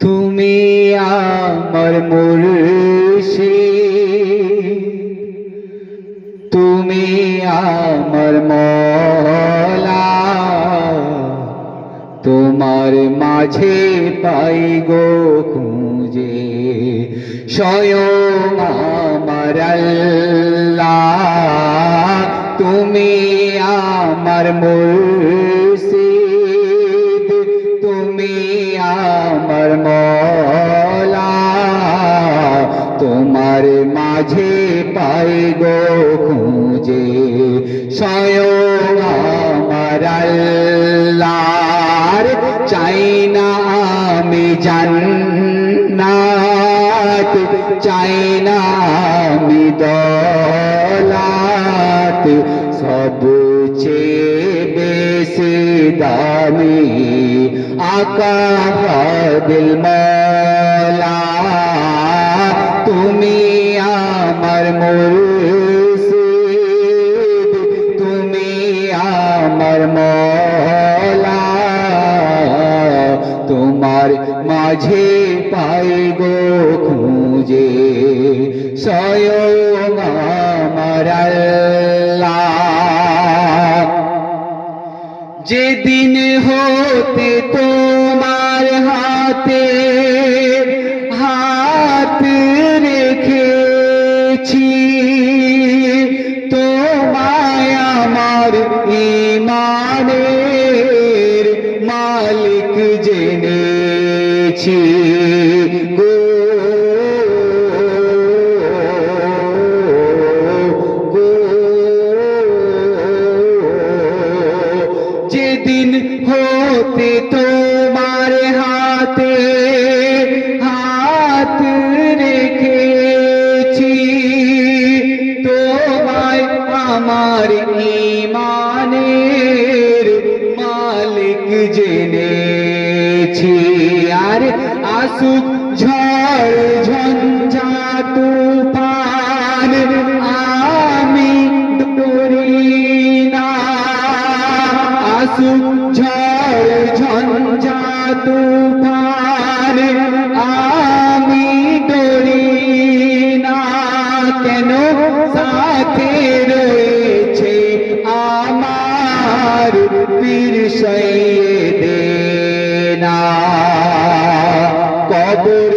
তুমি আমার মুর্শিদ, তুমি আমার মওলা, তোমার মাঝে পাই গো খুঁজে স্বয়ং আমার আল্লাহ। তুমি আমার মুর্শিদ, তুমি আমার মওলা, তোমার মাঝে পাই গো খুঁজে স্বয়ং আমার আল্লাহ। চাই না আমি জান্নাত, চাই না আমি দৌলত, সবচেয়ে বেশি দামি আকা দিল মওলা। তুমি আমার মুর্শিদ, তুমি আমার মওলা, তোমার মাঝে পাই গো খুঁজে স্বয়ং আমার আল্লাহ। যেদিন হতে তোমার হাতে হাত রেখেছি, তোমায় আমার ঈমানের মালিক জেনেছি গো। যেদিন হতে তোমার হাতে হাত রেখেছি, তোমায় আমার ঈমানের মালিক জেনেছি। আর আসুক ঝড় ঝঞ্ঝা তুফান আমি ডরি না, আসুক ঝড় ঝঞ্ঝা তুফান আমি ডরি না। কেন সাথে রয়েছে আমার পীর সৈয়দে না। কবর